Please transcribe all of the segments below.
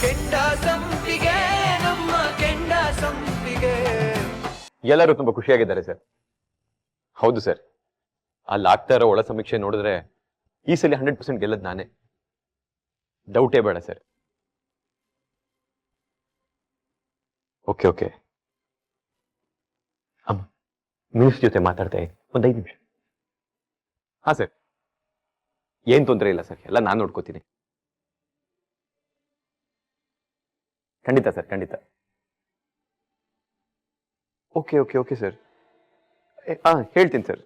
ಕೆಂಡ ಸಂಪಿಗೆ ನಮ್ಮ ಕೆಂಡ ಸಂಪಿಗೆ. ಎಲ್ಲರೂ ತುಂಬಾ ಖುಷಿಯಾಗಿದ್ದಾರೆ ಸರ್. ಹೌದು ಸರ್, ಅಲ್ಲಿ ಆಗ್ತಾ ಇರೋ ಒಳ ಸಮೀಕ್ಷೆ ನೋಡಿದ್ರೆ ಈ ಸಲ 100% ಗೆಲ್ಲದ್ ನಾನೇ, ಡೌಟೇ ಬೇಡ ಸರ್. ಓಕೆ ಓಕೆ ಅಮ್ಮ, ಮಿನಿಸ್ಟರ್ ಜೊತೆ ಮಾತಾಡ್ತಾ ಒಂದು 5 ನಿಮಿಷ. ಹಾ ಸರ್, ಏನ್ ತೊಂದರೆ ಇಲ್ಲ ಸರ್, ಎಲ್ಲ ನಾನು ನೋಡ್ಕೋತೀನಿ. ಖಂಡಿತ ಸರ್, ಖಂಡಿತ. ಓಕೆ ಓಕೆ ಓಕೆ ಸರ್, ಹೇಳ್ತೀನಿ ಸರ್.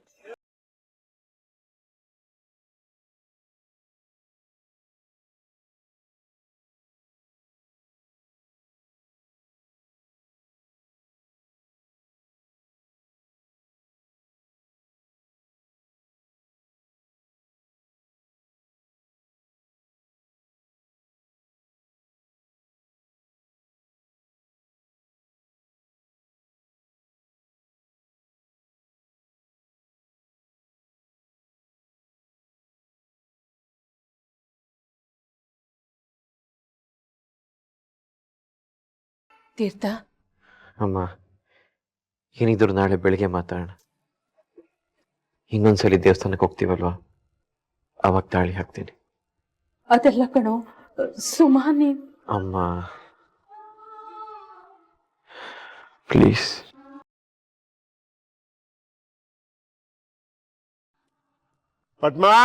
ತೀರ್ಥ, ಅಮ್ಮ, ಏನಿದ್ರು ನಾಳೆ ಬೆಳಿಗ್ಗೆ ಮಾತಾಡೋಣ. ಇನ್ನೊಂದ್ಸಲಿ ದೇವಸ್ಥಾನಕ್ಕೆ ಹೋಗ್ತೀವಲ್ವಾ, ಅವಾಗ ತಾಳಿ ಹಾಕ್ತೀನಿ. ಅದೆಲ್ಲ ಕಣೋ ಸುಮಾನಿ. ಅಮ್ಮ ಪ್ಲೀಸ್. ಪದ್ಮಾ,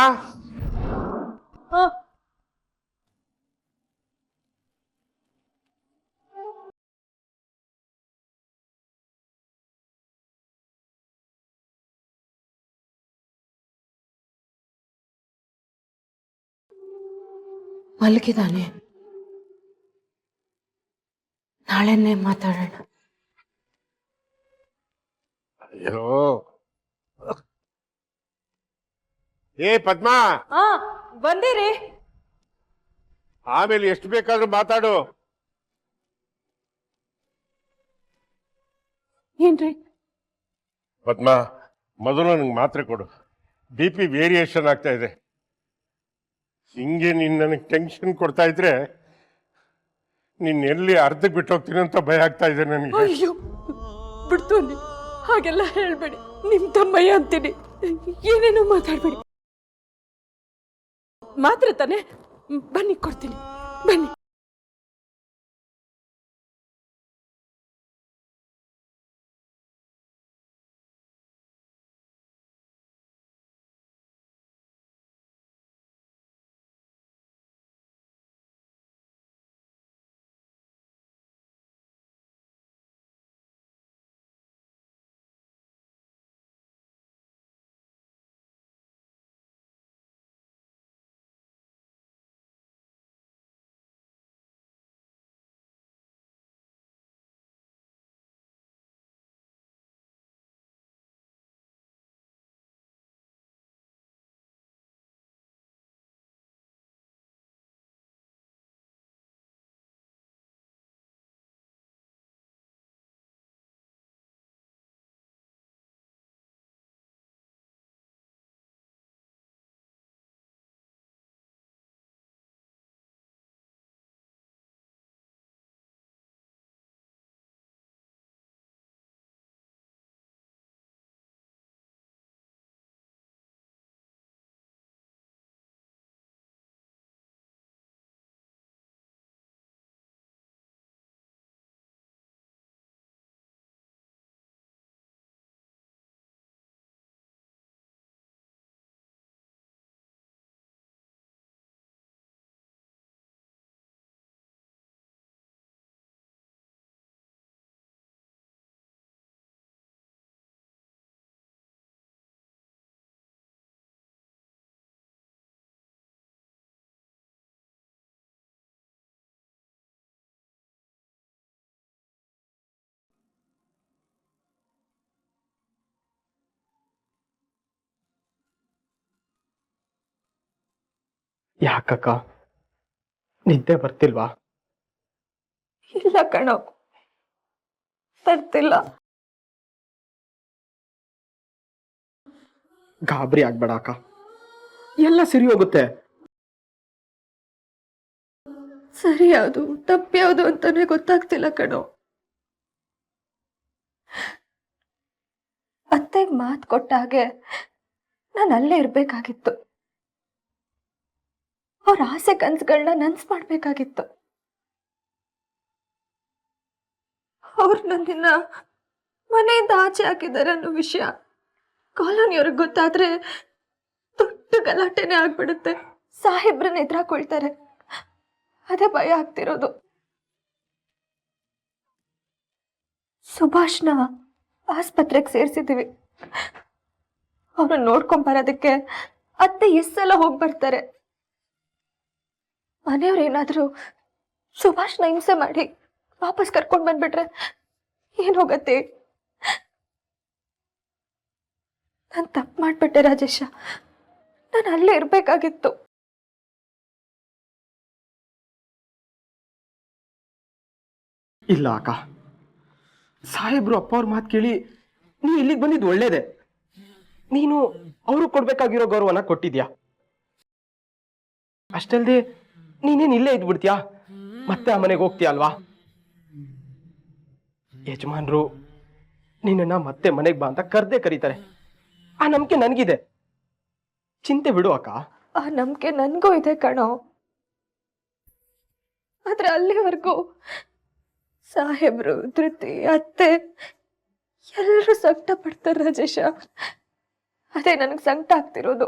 ಮಲಗಿದಾನೆ, ನಾಳೆನೇ ಮಾತಾಡೋಣ. ಅಯ್ಯೋ ಏ ಪದ್ಮಾ, ಬಂದಿರಿ. ಆಮೇಲೆ ಎಷ್ಟು ಬೇಕಾದ್ರೂ ಮಾತಾಡು. ಏನ್ರಿ? ಪದ್ಮಾ, ಮೊದಲು ನಂಗೆ ಮಾತ್ರೆ ಕೊಡು. BP ವೇರಿಯೇಷನ್ ಆಗ್ತಾ ಇದೆ. ಹಿಂಗೆ ನೀನ್ ನನಗೆ ಟೆನ್ಷನ್ ಕೊಡ್ತಾ ಇದ್ರೆ ನೀನ್ ಎಲ್ಲಿ ಅರ್ಧಕ್ಕೆ ಬಿಟ್ಟು ಹೋಗ್ತೀನಿ ಅಂತ ಭಯ ಆಗ್ತಾ ಇದೆ ನನಗೆ. ಅಯ್ಯೋ ಬಿಡ್ತು, ಹಾಗೆಲ್ಲ ಹೇಳ್ಬೇಡಿ. ನಿಮ್ ತಮ್ಮಯ್ಯ ಅಂತೀನಿ, ಏನೇನೋ ಮಾತಾಡ್ಬೇಡಿ. ಮಾತ್ರ ತಾನೆ, ಬನ್ನಿ ಕೊಡ್ತೀನಿ, ಬನ್ನಿ. ಯಾಕಕ್ಕ, ನಿದ್ದೆ ಬರ್ತಿಲ್ವಾ? ಇಲ್ಲ ಕಣೋ, ಬರ್ತಿಲ್ಲ. ಗಾಬರಿ ಆಗ್ಬೇಡ ಅಕ್ಕ, ಎಲ್ಲ ಸರಿ ಹೋಗುತ್ತೆ. ಸರಿ ಯಾವುದು ತಪ್ಪು ಯಾವುದು ಅಂತಾನೆ ಗೊತ್ತಾಗ್ತಿಲ್ಲ ಕಣೋ. ಅತ್ತೆಗೆ ಮಾತು ಕೊಟ್ಟ ಹಾಗೆ ನಾನು ಅಲ್ಲೇ ಇರ್ಬೇಕಾಗಿತ್ತು. ಅವ್ರ ಆಸೆ ಕನ್ಸುಗಳನ್ನ ನನ್ಸ್ ಮಾಡ್ಬೇಕಾಗಿತ್ತು. ಅವ್ರು ನನ್ನನ್ನ ಮನೆಯಿಂದ ಆಚೆ ಹಾಕಿದ್ದಾರೆ ಅನ್ನೋ ವಿಷಯ ಕಾಲೋನಿಯವ್ರಿಗೆ ಗೊತ್ತಾದ್ರೆ ದೊಡ್ಡ ಗಲಾಟೆನೆ ಆಗ್ಬಿಡುತ್ತೆ. ಸಾಹೇಬ್ರನ್ನ ಎದುರಾಕೊಳ್ತಾರೆ. ಅದೇ ಭಯ ಆಗ್ತಿರೋದು. ಸುಭಾಷ್ನ ಆಸ್ಪತ್ರೆಗೆ ಸೇರಿಸಿದೀವಿ. ಅವ್ರನ್ನ ನೋಡ್ಕೊಂಬರೋದಕ್ಕೆ ಅತ್ತೆ ಎಷ್ಟೆಲ್ಲ ಹೋಗಿ ಬರ್ತಾರೆ. ಮನೆಯವ್ರೇನಾದ್ರೂ ಸುಭಾಷ್ನ ಹಿಂಸೆ ಮಾಡಿ ವಾಪಸ್ ಕರ್ಕೊಂಡು ಬಂದ್ಬಿಟ್ರೆ ಏನ್ ಹೋಗತ್ತೆ? ನಾನು ತಪ್ಪು ಮಾಡ್ಬಿಟ್ಟೆ ರಾಜೇಶ. ನಾನು ಅಲ್ಲೇ ಇರ್ಬೇಕಾಗಿತ್ತು. ಇಲ್ಲ ಅಕ್ಕ, ಸಾಹೇಬ್ರು ಅಪ್ಪ ಅವ್ರ ಮಾತು ಕೇಳಿ ನೀ ಇಲ್ಲಿಗೆ ಬಂದಿದ್ದು ಒಳ್ಳೇದೆ. ನೀನು ಅವರು ಕೊಡ್ಬೇಕಾಗಿರೋ ಗೌರವನ ಕೊಟ್ಟಿದ್ಯಾ. ಅಷ್ಟಲ್ದೆ ನೀನೇನು ಇಲ್ಲೇ ಇದ್ಬಿಡ್ತೀಯಾ, ಮತ್ತೆ ಆ ಮನೆಗೆ ಹೋಗ್ತೀಯ ಅಲ್ವಾ? ಯಜಮಾನ್ರು ನಿನ್ನ ಮತ್ತೆ ಮನೆಗೆ ಬಾ ಅಂತ ಕರ್ದೇ ಕರೀತಾರೆ. ಆ ನಂಬಿಕೆ ನನಗಿದೆ. ಚಿಂತೆ ಬಿಡು ಅಕ್ಕ. ಆ ನಂಬಿಕೆ ನನ್ಗೂ ಇದೆ ಕಣೋ. ಆದ್ರೆ ಅಲ್ಲಿವರೆಗೂ ಸಾಹೇಬ್ರು, ಧೃತಿ, ಅತ್ತೆ ಎಲ್ಲರೂ ಸಂಕಟ ಪಡ್ತಾರೆ ರಾಜೇಶ. ಅದೇ ನನಗೆ ಸಂಕಟ ಆಗ್ತಿರೋದು.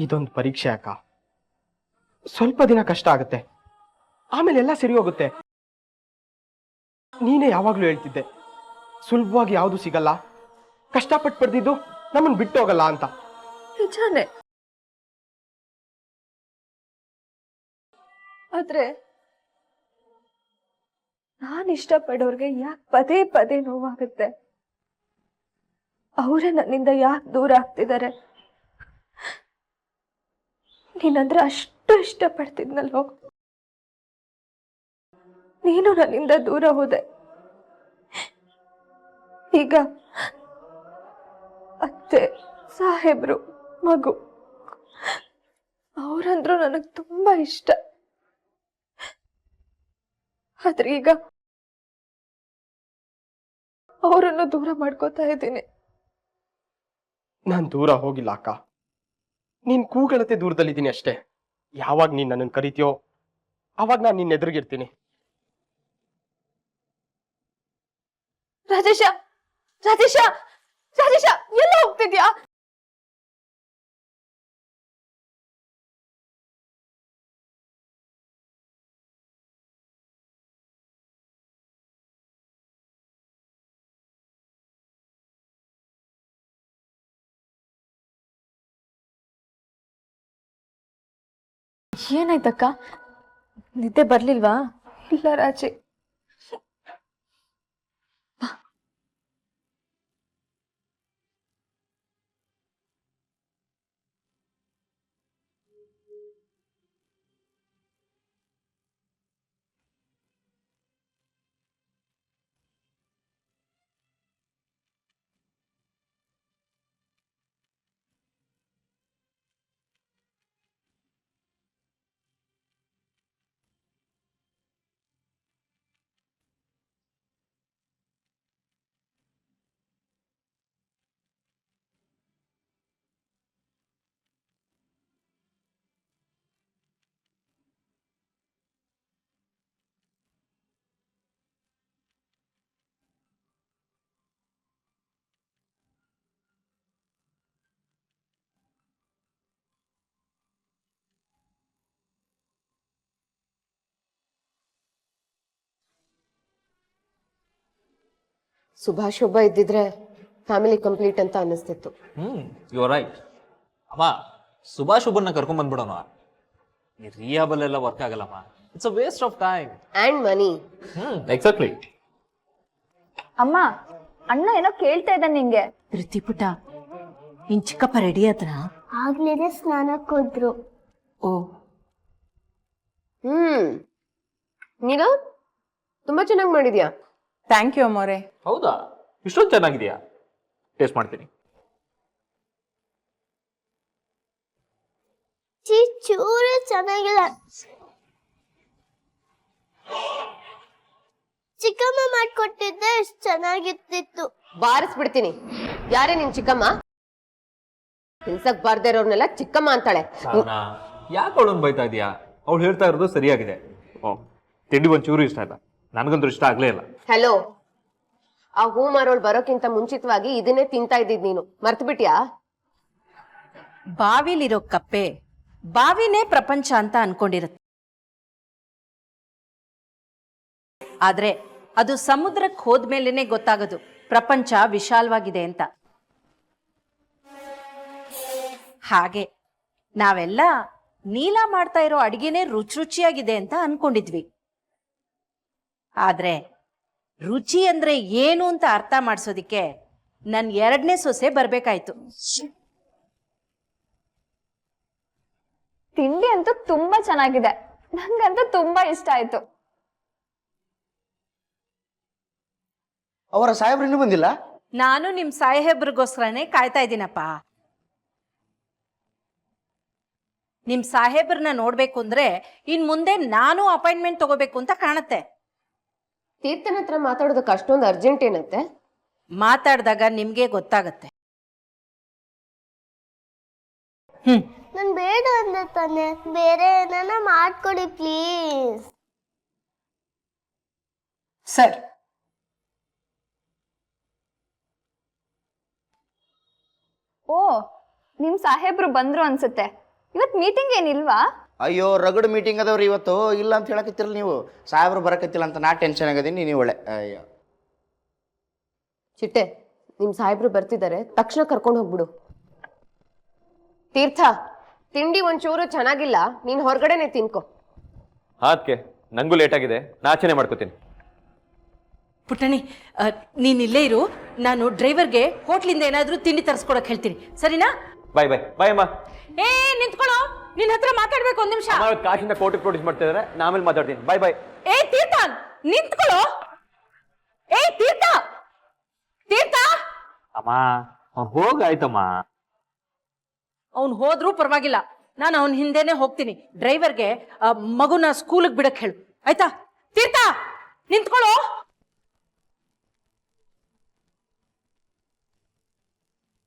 ಇದೊಂದು ಪರೀಕ್ಷೆ ಅಕ್ಕ. ಸ್ವಲ್ಪ ದಿನ ಕಷ್ಟ ಆಗುತ್ತೆ, ಆಮೇಲೆ ಎಲ್ಲ ಸರಿ ಹೋಗುತ್ತೆ. ನೀನೇ ಯಾವಾಗ್ಲೂ ಹೇಳ್ತಿದ್ದೆ, ಸುಲಭವಾಗಿ ಯಾವುದು ಸಿಗಲ್ಲ, ಕಷ್ಟಪಟ್ಟು ಪಡೆದಿದ್ದು ನಮ್ಮನ್ನು ಬಿಟ್ಟು ಹೋಗಲ್ಲ ಅಂತ. ನಿಜಾನೇ. ಆದ್ರೆ ನಾನು ಇಷ್ಟಪಡೋರ್ಗೆ ಯಾಕೆ ಪದೇ ಪದೇ ನೋವಾಗುತ್ತೆ? ಅವರೇ ನನ್ನಿಂದ ಯಾಕೆ ದೂರ ಆಗ್ತಿದ್ದಾರೆ? ನೀನಂದ್ರೆ ಅಷ್ಟು ಇಷ್ಟಪಡ್ತಿದ್ನಲ್ಲೋ, ನೀನು ನನ್ನಿಂದ ದೂರ ಹೋದೆ. ಈಗ ಅತ್ತೆ, ಸಾಹೇಬ್ರು, ಮಗು ಅವರಂದ್ರು ನನಗೆ ತುಂಬಾ ಇಷ್ಟ. ಆದ್ರೆ ಈಗ ಅವರನ್ನು ದೂರ ಮಾಡ್ಕೋತಾ ಇದ್ದೀನಿ. ನಾನು ದೂರ ಹೋಗಿಲ್ಲ ಅಕ್ಕ, ನೀನ್ ಕೂಗಳತೆ ದೂರದಲ್ಲಿದ್ದೀನಿ ಅಷ್ಟೇ. ಯಾವಾಗ ನೀನ್ ನನ್ನನ್ನು ಕರಿತೀಯೋ ಅವಾಗ ನಾನು ನಿನ್ನ ಎದುರಿಗಿರ್ತೀನಿ. ರಾಜೇಶ, ರಾಜೇಶ, ರಾಜೇಶ, ಎಲ್ಲ ಹೋಗ್ತಿದ್ಯಾ? ಏನಾಯ್ತಕ್ಕ? ನಿದ್ದೆ ಬರ್ಲಿಲ್ವಾ? ಇಲ್ಲ ರಾಜಿ, ಸುಭಾಷ್ ಒಬ್ಬ ಇದ್ದಿದ್ರೆ ಫ್ಯಾಮಿಲಿ ಕಂಪ್ಲೀಟ್ ಅಂತ ಅನ್ನಿಸ್ತಿತ್ತು. ಯು ರೈಟ್ ಅಮ್ಮ. ಸುಭಾಷ್ ಒಬ್ಬನ್ನ ಕರ್ಕೊಂಡ್ ಬಂದ್ಬಿಡೋಣ. ಈ ರಿಯಾಬಲ್ ಎಲ್ಲ ವರ್ಕ್ ಆಗಲ್ಲಮ್ಮ. It's a waste of time and money. Exactly. ಅಮ್ಮ, ಅಣ್ಣ ಏನೋ ಕೇಳ್ತಾ ಇದ್ದ ನಿಂಗೆ. ಪುಟ ನಿನ್ ಚಿಕ್ಕಪ್ಪ ರೆಡಿ ಆದ್ರ? ಆಗ್ಲೇನೆ ಸ್ನಾನಕ್ಕೆ ಹೋದ್ರು. ಓ, ನೀನು ತುಂಬಾ ಚೆನ್ನಾಗಿ ಮಾಡಿದ್ಯಾ. ಥ್ಯಾಂಕ್ ಯು ಅಮ್ಮೋರೆ. ಹೌದಾ? ಇಷ್ಟೊಂದು ಚೆನ್ನಾಗಿದೆಯಾ? ಟೇಸ್ಟ್ ಮಾಡ್ತೀನಿ. ಚೂರು ಚೆನ್ನಾಗಿಲ್ಲ. ಚಿಕ್ಕಮ್ಮ ಮಾಡ್ಕೊಟ್ಟಿದ್ದೆ ಎಷ್ಟು ಚೆನ್ನಾಗಿರ್ತಿತ್ತು. ಬಾರಿಸ್ಬಿಡ್ತೀನಿ. ಯಾರೇ ನಿನ್ ಚಿಕ್ಕಮ್ಮ? ತಿನ್ಸಕ್ ಬಾರ್ದೇ ಇರೋರ್ನೆಲ್ಲ ಚಿಕ್ಕಮ್ಮ ಅಂತಾಳೆ. ಯಾಕೆ ಅವಳನ್ನ ಬೈತಾ ಇದೀಯಾ? ಅವಳು ಹೇಳ್ತಾ ಇರೋದು ಸರಿಯಾಗಿದೆ. ತಿಂಡಿ ಒಂಚೂರು ಇಷ್ಟ ಇಲ್ಲ, ನನಗಂತೂ ಇಷ್ಟ ಆಗ್ಲೇ ಇಲ್ಲ. ಹಲೋ, ಆ ಹೂ ಮಾರೋಳ್ ಬರೋಕ್ಕಿಂತ ಮುಂಚಿತವಾಗಿ ಇದನ್ನೇ ತಿಂತಾ ಇದ್ದಿದ್ ನೀನು ಮರ್ತು ಬಿಟ್ಯಾ? ಬಾವಿಲಿರೋ ಕಪ್ಪೆ ಬಾವಿನೇ ಪ್ರಪಂಚ ಅಂತ ಅನ್ಕೊಂಡಿರುತ್ತೆ, ಆದ್ರೆ ಅದು ಸಮುದ್ರಕ್ಕೆ ಹೋದ್ಮೇಲೆನೆ ಗೊತ್ತಾಗೋದು ಪ್ರಪಂಚ ವಿಶಾಲವಾಗಿದೆ ಅಂತ. ಹಾಗೆ ನಾವೆಲ್ಲ ನೀಲ ಮಾಡ್ತಾ ಇರೋ ಅಡಿಗೆನೆ ರುಚಿಯಾಗಿದೆ ಅಂತ ಅನ್ಕೊಂಡಿದ್ವಿ. ಆದ್ರೆ ರುಚಿ ಅಂದ್ರೆ ಏನು ಅಂತ ಅರ್ಥ ಮಾಡಿಸೋದಿಕ್ಕೆ ನನ್ 2ನೇ ಸೊಸೆ ಬರ್ಬೇಕಾಯ್ತು. ತಿಂಡಿ ಅಂತೂ ತುಂಬಾ ಚೆನ್ನಾಗಿದೆ, ನಂಗಂತೂ ತುಂಬಾ ಇಷ್ಟ ಆಯ್ತು. ಅವರ ಸಾಹೇಬ್ರು ಇನ್ನೂ ಬಂದಿಲ್ಲ? ನಾನು ನಿಮ್ ಸಾಹೇಬ್ರಿಗೋಸ್ಕರನೇ ಕಾಯ್ತಾ ಇದ್ದೀನಪ್ಪ. ನಿಮ್ ಸಾಹೇಬ್ರನ್ನ ನೋಡ್ಬೇಕು ಅಂದ್ರೆ ಇನ್ ಮುಂದೆ ನಾನು ಅಪಾಯಿಂಟ್ಮೆಂಟ್ ತಗೋಬೇಕು ಅಂತ ಕಾಣುತ್ತೆ. ತೀರ್ಥನ ಹತ್ರ ಮಾತಾಡೋದಕ್ಕೆ ಅಷ್ಟೊಂದು ಅರ್ಜೆಂಟ್ ಏನತ್ತೆ? ಮಾತಾಡಿದಾಗ ನಿಮ್ಗೆ ಗೊತ್ತಾಗತ್ತೆ. ನನ್ ಬೇಡ ಅಂದೆ ತಾನೆ, ಬೇರೆ ಏನಾನ ಮಾಡ್ಕೊಡಿ ಪ್ಲೀಸ್. ಸರ್, ಓ, ನಿಮ್ ಸಾಹೇಬ್ರು ಬಂದ್ರು ಅನ್ಸುತ್ತೆ. ಇವತ್ ಮೀಟಿಂಗ್ ಏನಿಲ್ವಾ? ಅಯ್ಯೋ ರಗಡ್ ಮೀಟಿಂಗ್ ಅದಾವ್ರಿ ಇವತ್ತು, ಇಲ್ಲ ಅಂತ ಹೇಳಕತ್ತಿರಲ್ಲ ನೀವು. ಸಾಹೇಬ್ರು ಬರಕತ್ತಿಲ್ಲ ಅಂತ ನಾ ಟೆನ್ಷನ್ ಆಗದೀನಿ, ನೀವು ಒಳ್ಳೆ. ಅಯ್ಯೋ ಚಿಟ್ಟೆ, ನಿಮ್ ಸಾಹೇಬ್ರು ಬರ್ತಿದ್ದಾರೆ, ತಕ್ಷಣ ಕರ್ಕೊಂಡು ಹೋಗ್ಬಿಡು. ತೀರ್ಥ, ತಿಂಡಿ ಒಂಚೂರು ಚೆನ್ನಾಗಿಲ್ಲ, ನೀನ್ ಹೊರಗಡೆನೆ ತಿನ್ಕೊ. ಅದಕ್ಕೆ ನಂಗೂ ಲೇಟ್ ಆಗಿದೆ, ನಾಚನೆ ಮಾಡ್ಕೋತೀನಿ. ಪುಟ್ಟಣಿ, ನೀನ್ ಇಲ್ಲೇ ಇರು, ನಾನು ಡ್ರೈವರ್ಗೆ ಹೋಟ್ಲಿಂದ ಏನಾದ್ರೂ ತಿಂಡಿ ತರಿಸ್ಕೊಡಕ್ ಹೇಳ್ತೀನಿ, ಸರಿನಾ? ಬಾಯ್ ಬಾಯ್ ಬಾಯ್ ಅಮ್ಮ. ಏ ನಿಂತ್ಕೊಳ್ಳೋ, ನಿನ್ ಹತ್ರ ಮಾತಾಡ್ಬೇಕು, 1 ನಿಮಿಷ. ಕಾಶಿಂದ ಕೋರ್ಟಿಗೆ ಪ್ರೊಡ್ಯೂಸ್ ಮಾಡ್ತಾ ಇದಾರೆ, ನಾ ಆಮೇಲೆ ಮಾತಾಡ್ತೀನಿ. ಬಾಯ್ ಬಾಯ್. ಏ ತೀರ್ಥ, ನಿಂತ್ಕೊಳ್ಳೋ. ಏ ತೀರ್ಥ, ತೀರ್ಥ. ಅಮ್ಮ ಹೋಗಾಯ್ತಮ್ಮ. ಅವ್ನು ಹೋದ್ರೂ ಪರವಾಗಿಲ್ಲ, ನಾನು ಅವನ ಹಿಂದೆನೆ ಹೋಗ್ತೀನಿ. ಡ್ರೈವರ್ಗೆ ಮಗುನ ಸ್ಕೂಲಿಗೆ ಬಿಡಕ್ ಹೇಳು, ಆಯ್ತಾ? ತೀರ್ಥ ನಿಂತ್ಕೊಳ್ಳೋ.